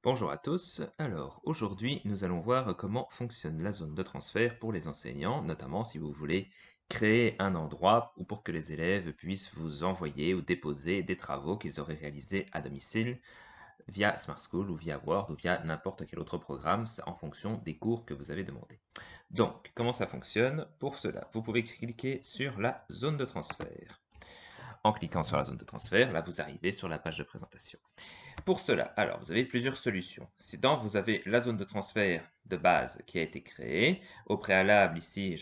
Bonjour à tous. Alors, aujourd'hui, nous allons voir comment fonctionne la zone de transfert pour les enseignants, notamment si vous voulez créer un endroit ou pour que les élèves puissent vous envoyer ou déposer des travaux qu'ils auraient réalisés à domicile via Smart School ou via Word ou via n'importe quel autre programme en fonction des cours que vous avez demandé. Donc, comment ça fonctionne? Pour cela, vous pouvez cliquer sur la zone de transfert. En cliquant sur la zone de transfert, là, vous arrivez sur la page de présentation. Pour cela, alors vous avez plusieurs solutions. Vous avez la zone de transfert de base qui a été créée. Au préalable, ici,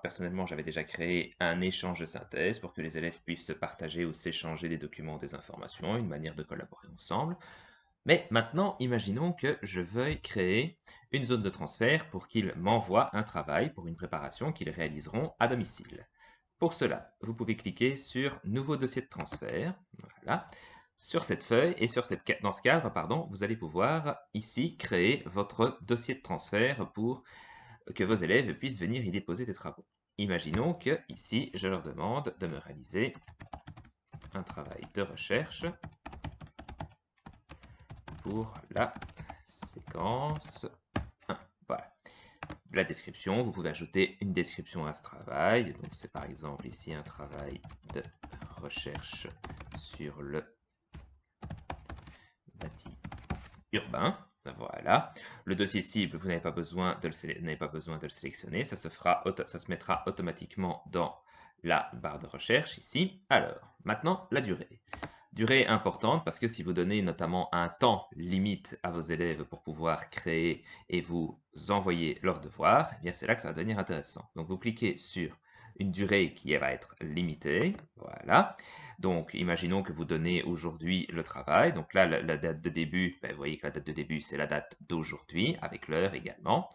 personnellement, j'avais déjà créé un échange de synthèse pour que les élèves puissent se partager ou s'échanger des documents, des informations, une manière de collaborer ensemble. Mais maintenant, imaginons que je veuille créer une zone de transfert pour qu'ils m'envoient un travail pour une préparation qu'ils réaliseront à domicile. Pour cela, vous pouvez cliquer sur Nouveau dossier de transfert. Voilà. Sur cette feuille et dans ce cadre, pardon, vous allez pouvoir ici créer votre dossier de transfert pour que vos élèves puissent venir y déposer des travaux. Imaginons que ici, je leur demande de me réaliser un travail de recherche pour la séquence 1. Voilà. La description, vous pouvez ajouter une description à ce travail. Donc c'est par exemple ici un travail de recherche sur le bâti urbain. Voilà. Le dossier cible, vous n'avez pas besoin de le sélectionner. Ça se mettra automatiquement dans la barre de recherche ici. Alors, maintenant, la durée. Durée importante parce que si vous donnez notamment un temps limite à vos élèves pour pouvoir créer et vous envoyer leurs devoirs, eh bien c'est là que ça va devenir intéressant. Donc vous cliquez sur une durée qui va être limitée, voilà. Donc imaginons que vous donnez aujourd'hui le travail, donc là la date de début, ben, vous voyez que la date de début c'est la date d'aujourd'hui, avec l'heure également,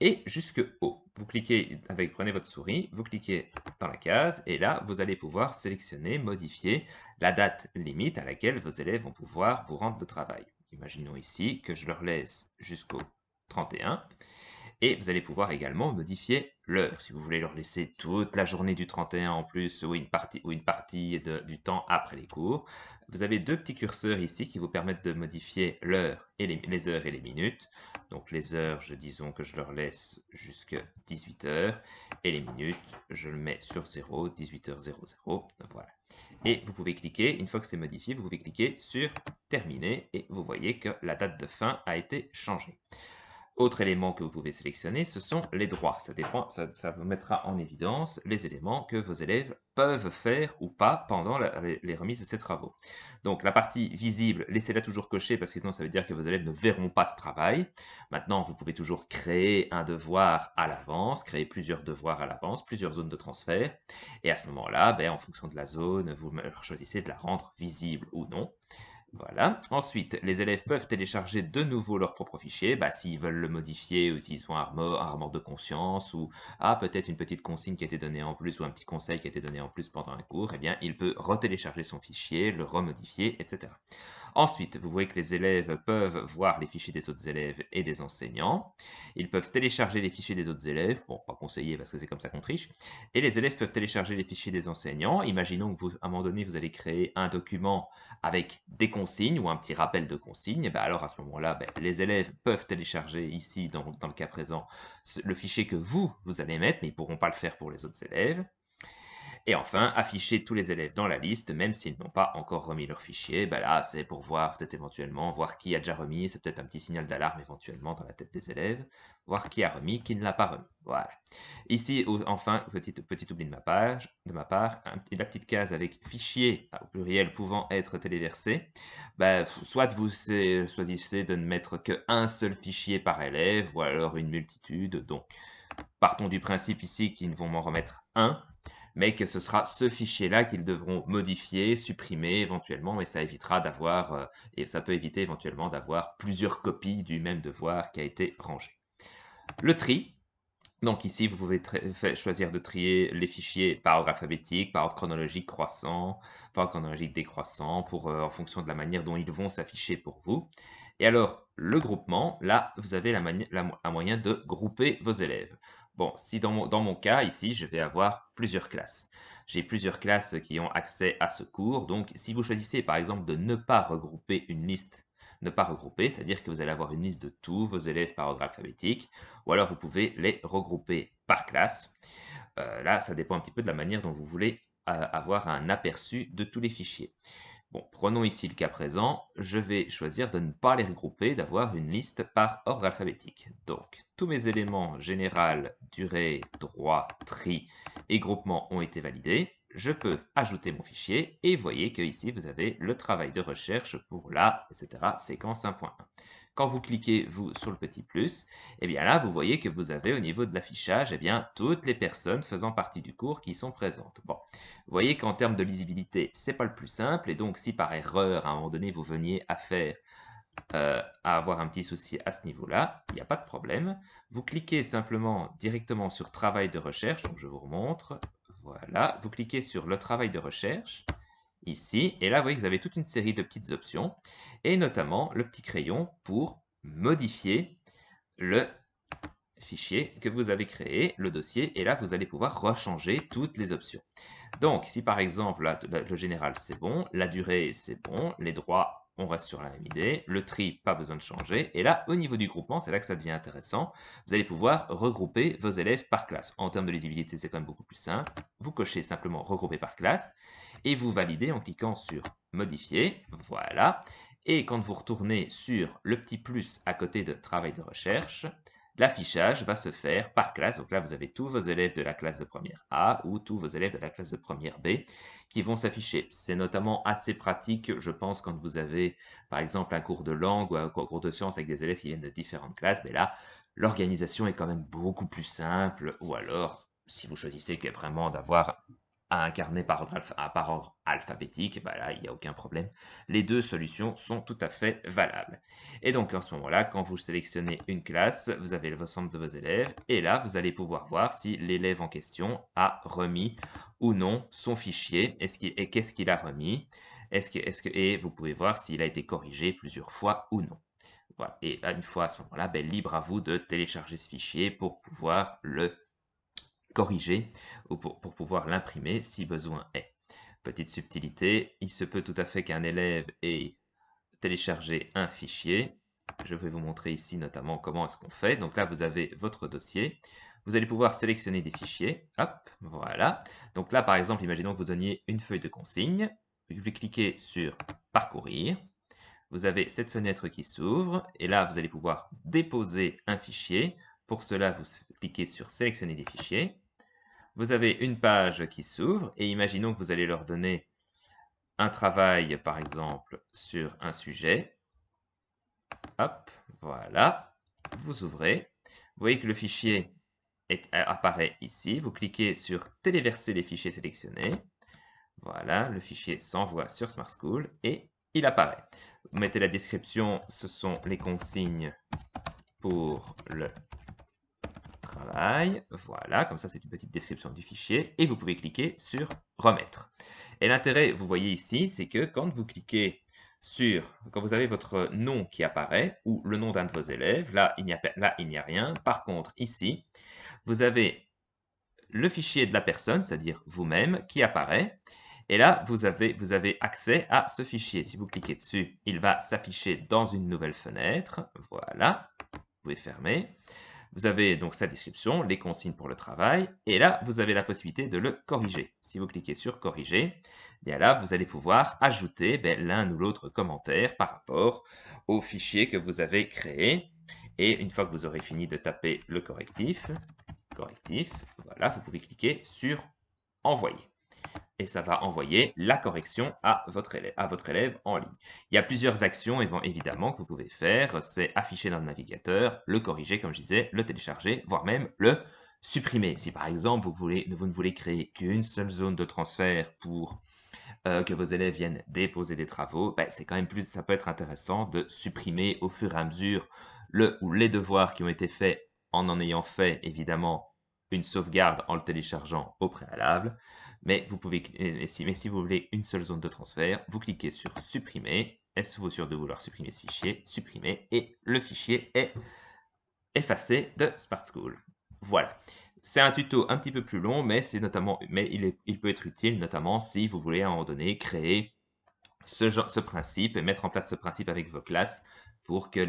et jusque haut. Prenez votre souris, vous cliquez dans la case, et là vous allez pouvoir sélectionner, modifier la date limite à laquelle vos élèves vont pouvoir vous rendre le travail. Imaginons ici que je leur laisse jusqu'au 31 et vous allez pouvoir également modifier l'heure. Si vous voulez leur laisser toute la journée du 31 en plus ou une partie du temps après les cours, vous avez deux petits curseurs ici qui vous permettent de modifier l'heure et les heures et les minutes. Donc les heures, disons que je leur laisse jusqu'à 18 heures et les minutes, je le mets sur 0, 18h00. Voilà. Et vous pouvez cliquer, une fois que c'est modifié, vous pouvez cliquer sur terminer et vous voyez que la date de fin a été changée. Autre élément que vous pouvez sélectionner, ce sont les droits. Ça vous mettra en évidence les éléments que vos élèves peuvent faire ou pas pendant les remises de ces travaux. Donc la partie visible, laissez-la toujours cochée parce que sinon ça veut dire que vos élèves ne verront pas ce travail. Maintenant, vous pouvez toujours créer un devoir à l'avance, créer plusieurs devoirs à l'avance, plusieurs zones de transfert. Et à ce moment-là, ben, en fonction de la zone, vous choisissez de la rendre visible ou non. Voilà. Ensuite, les élèves peuvent télécharger de nouveau leur propre fichier, s'ils veulent le modifier ou s'ils sont armor de conscience ou peut-être une petite consigne qui a été donnée en plus ou un petit conseil qui a été donné en plus pendant un cours, eh bien, il peut retélécharger son fichier, le remodifier, etc. Ensuite, vous voyez que les élèves peuvent voir les fichiers des autres élèves et des enseignants. Ils peuvent télécharger les fichiers des autres élèves. Bon, pas conseillé parce que c'est comme ça qu'on triche. Et les élèves peuvent télécharger les fichiers des enseignants. Imaginons que à un moment donné, vous allez créer un document avec des consignes ou un petit rappel de consignes. Et ben alors à ce moment-là, les élèves peuvent télécharger ici, dans le cas présent, le fichier que vous allez mettre, mais ils ne pourront pas le faire pour les autres élèves. Et enfin, afficher tous les élèves dans la liste, même s'ils n'ont pas encore remis leur fichier. Là, c'est pour voir peut-être éventuellement, voir qui a déjà remis. C'est peut-être un petit signal d'alarme éventuellement dans la tête des élèves. Voir qui a remis, qui ne l'a pas remis. Voilà. Ici, enfin, petit oubli de ma part, la petite case avec fichier au pluriel pouvant être téléversé. Soit vous choisissez de ne mettre qu'un seul fichier par élève, ou alors une multitude. Donc, partons du principe ici qu'ils vont m'en remettre un, mais que ce sera ce fichier-là qu'ils devront modifier, supprimer éventuellement, et ça évitera et ça peut éviter éventuellement d'avoir plusieurs copies du même devoir qui a été rangé. Le tri. Donc ici, vous pouvez choisir de trier les fichiers par ordre alphabétique, par ordre chronologique croissant, par ordre chronologique décroissant, en fonction de la manière dont ils vont s'afficher pour vous. Et alors, le groupement, là, vous avez un moyen de grouper vos élèves. Bon, si dans mon cas, ici, je vais avoir plusieurs classes. J'ai plusieurs classes qui ont accès à ce cours. Donc, si vous choisissez, par exemple, de ne pas regrouper une liste ne pas regrouper, c'est-à-dire que vous allez avoir une liste de tous vos élèves par ordre alphabétique, ou alors vous pouvez les regrouper par classe. Là, ça dépend un petit peu de la manière dont vous voulez avoir un aperçu de tous les fichiers. Bon, prenons ici le cas présent. Je vais choisir de ne pas les regrouper, d'avoir une liste par ordre alphabétique. Donc, tous mes éléments général, durée, droit, tri et groupement ont été validés. Je peux ajouter mon fichier et vous voyez que ici vous avez le travail de recherche pour la, etc., séquence 1.1. Quand vous cliquez, vous, sur le petit plus, eh bien là, vous voyez que vous avez au niveau de l'affichage, eh bien, toutes les personnes faisant partie du cours qui sont présentes. Bon, vous voyez qu'en termes de lisibilité, c'est pas le plus simple, et donc si par erreur, à un moment donné, vous veniez à avoir un petit souci à ce niveau-là, il n'y a pas de problème. Vous cliquez simplement directement sur travail de recherche, donc je vous remontre, voilà, vous cliquez sur le travail de recherche, ici, et là, vous voyez que vous avez toute une série de petites options, et notamment le petit crayon pour modifier le fichier que vous avez créé, le dossier, et là, vous allez pouvoir rechanger toutes les options. Donc, si par exemple, là, le général, c'est bon, la durée, c'est bon, les droits, on reste sur la même idée, le tri, pas besoin de changer, et là, au niveau du groupement, c'est là que ça devient intéressant, vous allez pouvoir regrouper vos élèves par classe. En termes de lisibilité, c'est quand même beaucoup plus simple. Vous cochez simplement regrouper par classe, et vous validez en cliquant sur modifier, voilà, et quand vous retournez sur le petit plus à côté de travail de recherche, l'affichage va se faire par classe. Donc là, vous avez tous vos élèves de la classe de première A ou tous vos élèves de la classe de première B qui vont s'afficher. C'est notamment assez pratique, je pense, quand vous avez, par exemple, un cours de langue ou un cours de sciences avec des élèves qui viennent de différentes classes. Mais là, l'organisation est quand même beaucoup plus simple. Ou alors, si vous choisissez vraiment d'avoir un carnet par ordre alphabétique, bah là, il n'y a aucun problème. Les deux solutions sont tout à fait valables. Et donc, en ce moment-là, quand vous sélectionnez une classe, vous avez l'ensemble de vos élèves, et là, vous allez pouvoir voir si l'élève en question a remis ou non son fichier, et qu'est-ce qu'il a remis, et vous pouvez voir s'il a été corrigé plusieurs fois ou non. Voilà. Et une fois à ce moment-là, ben, libre à vous de télécharger ce fichier pour pouvoir le corriger ou pour pouvoir l'imprimer si besoin est. Petite subtilité, il se peut tout à fait qu'un élève ait téléchargé un fichier. Je vais vous montrer ici notamment comment est-ce qu'on fait. Donc là, vous avez votre dossier. Vous allez pouvoir sélectionner des fichiers. Hop, voilà. Donc là, par exemple, imaginons que vous donniez une feuille de consigne. Vous cliquez sur Parcourir. Vous avez cette fenêtre qui s'ouvre. Et là, vous allez pouvoir déposer un fichier. Pour cela, vous cliquez sur Sélectionner des fichiers. Vous avez une page qui s'ouvre. Et imaginons que vous allez leur donner un travail, par exemple, sur un sujet. Hop, voilà. Vous ouvrez. Vous voyez que le fichier apparaît ici. Vous cliquez sur téléverser les fichiers sélectionnés. Voilà, le fichier s'envoie sur Smart School et il apparaît. Vous mettez la description, ce sont les consignes pour le travail. Voilà, comme ça c'est une petite description du fichier et vous pouvez cliquer sur remettre. Et l'intérêt, vous voyez ici, c'est que quand vous cliquez quand vous avez votre nom qui apparaît ou le nom d'un de vos élèves, là il n'y a rien. Par contre, ici, vous avez le fichier de la personne, c'est-à-dire vous-même, qui apparaît. Et là, vous avez accès à ce fichier. Si vous cliquez dessus, il va s'afficher dans une nouvelle fenêtre. Voilà, vous pouvez fermer. Vous avez donc sa description, les consignes pour le travail, et là, vous avez la possibilité de le corriger. Si vous cliquez sur corriger, bien là, vous allez pouvoir ajouter l'un ou l'autre commentaire par rapport au fichier que vous avez créé. Et une fois que vous aurez fini de taper le correctif, voilà, vous pouvez cliquer sur envoyer. Et ça va envoyer la correction à votre élève en ligne. Il y a plusieurs actions évidemment que vous pouvez faire. C'est afficher dans le navigateur, le corriger comme je disais, le télécharger, voire même le supprimer. Si par exemple vous ne voulez créer qu'une seule zone de transfert pour que vos élèves viennent déposer des travaux, ben, c'est quand même ça peut être intéressant de supprimer au fur et à mesure le ou les devoirs qui ont été faits en ayant fait évidemment une sauvegarde en le téléchargeant au préalable. Mais si vous voulez une seule zone de transfert, vous cliquez sur supprimer. Êtes-vous sûr de vouloir supprimer ce fichier? Supprimer et le fichier est effacé de Smart School. Voilà. C'est un tuto un petit peu plus long, mais il peut être utile, notamment si vous voulez à un moment donné créer ce principe et mettre en place ce principe avec vos classes pour que